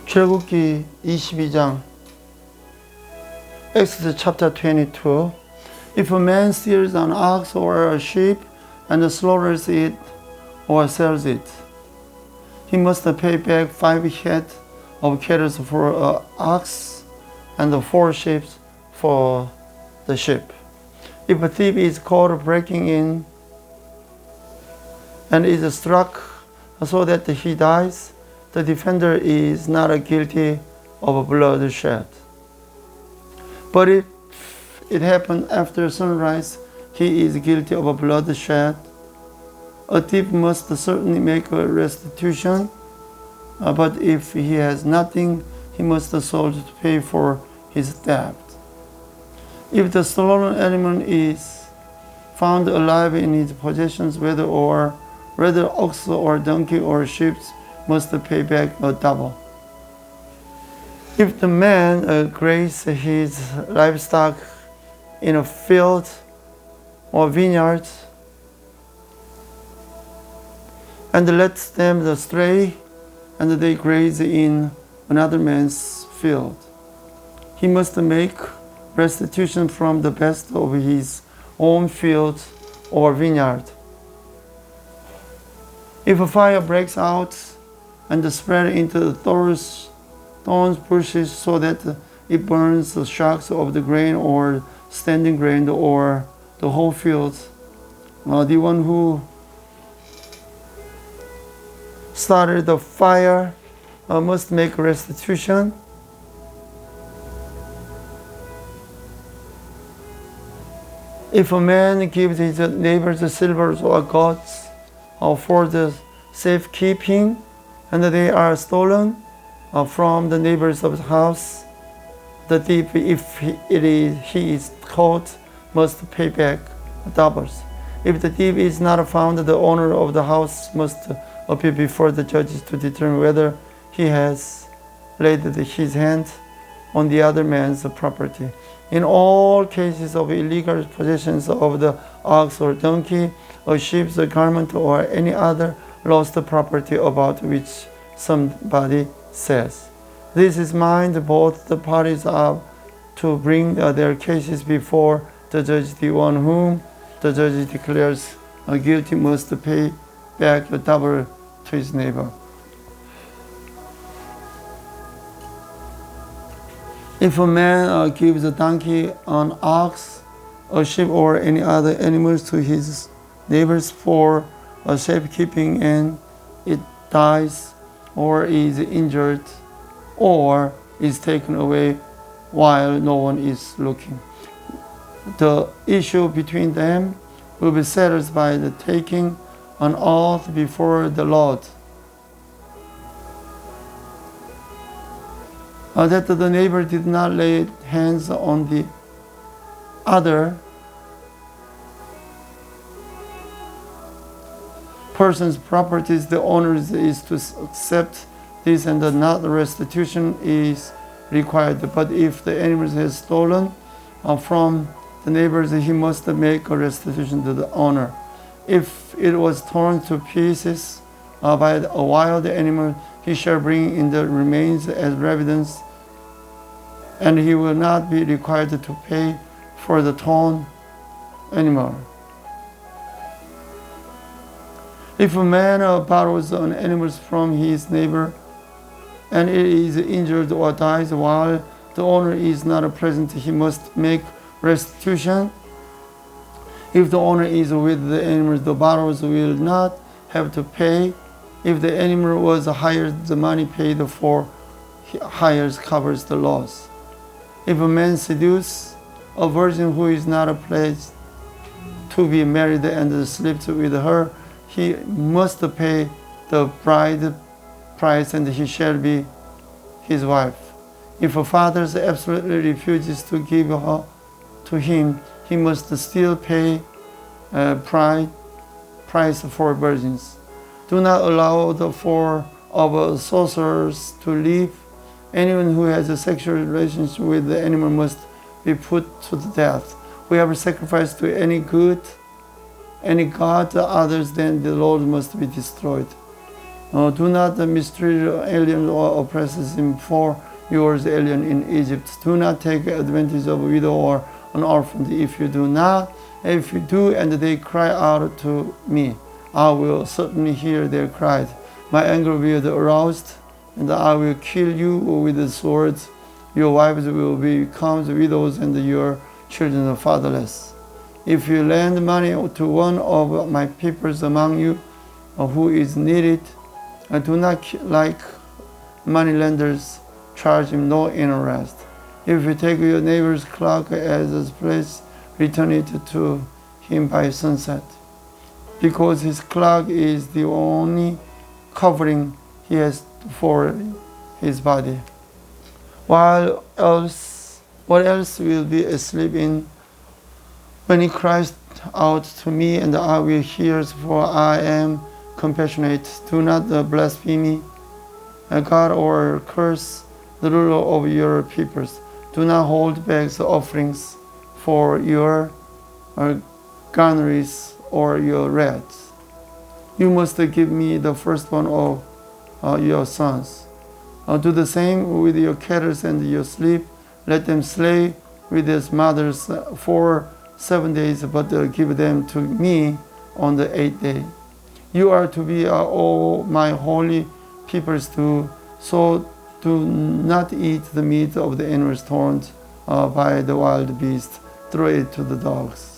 출애굽기 22장 Exodus chapter 22. If a man steals an ox or a sheep and slaughters it or sells it, he must pay back 5 head of cattle for an ox and 4 sheep for the sheep. If a thief is caught breaking in and is struck so that he dies, the defender is not guilty of bloodshed. But if it happened after sunrise, he is guilty of bloodshed. A thief must certainly make a restitution, but if he has nothing, he must sold to pay for his debt. If the stolen animal is found alive in his possessions, whether ox or donkey or sheep, must pay back a double. If the man grazes his livestock in a field or vineyard and lets them stray and they graze in another man's field, he must make restitution from the best of his own field or vineyard. If a fire breaks out and spread into the thorns bushes so that it burns the shocks of the grain or standing grain or the whole field, the one who started the fire must make restitution. If a man gives his neighbors silver or goats for the safekeeping, and they are stolen from the neighbors of the house, the thief, if he is caught, must pay back doubles. If the thief is not found, the owner of the house must appear before the judges to determine whether he has laid his hand on the other man's property. In all cases of illegal possessions of the ox or donkey, a sheep, a garment, or any other lost property about which somebody says, "This is mine," both the parties are to bring their cases before the judge. The one whom the judge declares guilty must pay back a double to his neighbor. If a man gives a donkey, an ox, a sheep, or any other animals to his neighbors for safekeeping and it dies or is injured or is taken away while no one is looking, the issue between them will be settled by the taking an oath before the Lord that the neighbor did not lay hands on the other person's properties. The owner is to accept this, and not restitution is required. But if the animal has stolen from the neighbors, he must make a restitution to the owner. If it was torn to pieces by a wild animal, he shall bring in the remains as evidence, and he will not be required to pay for the torn animal. If a man borrows an animal from his neighbor and it is injured or dies while the owner is not present, he must make restitution. If the owner is with the animal, the borrower will not have to pay. If the animal was hired, the money paid for hires covers the loss. If a man seduces a virgin who is not pledged to be married and sleeps with her, he must pay the bride price and he shall be his wife. If a father absolutely refuses to give her to him, he must still pay price for virgins. Do not allow the four of sorcerers to live. Anyone who has a sexual relationship with the animal must be put to death. Whoever sacrificed to any god other than the Lord must be destroyed. Do not mistreat alien or oppress him, for yours alien in Egypt. Do not take advantage of a widow or an orphan. If you do, and they cry out to me, I will certainly hear their cries. My anger will be aroused, and I will kill you with the swords. Your wives will become widows, and your children fatherless. If you lend money to one of my peoples among you who is needed, do not, like moneylenders, charge him no interest. If you take your neighbor's cloak as a place, return it to him by sunset, because his cloak is the only covering he has for his body. What else will be asleep in when he cries out to me, and I will hear, for I am compassionate. Do not blaspheme God or curse the ruler of your peoples. Do not hold back the offerings for your granaries or your reds. You must give me the firstborn of your sons. Do the same with your cattle and your sheep. Let them slay with their mothers for 7 days, but give them to me on the 8th day. You are to be all my holy peoples too, so do not eat the meat of the animals torn by the wild beast. Throw it to the dogs.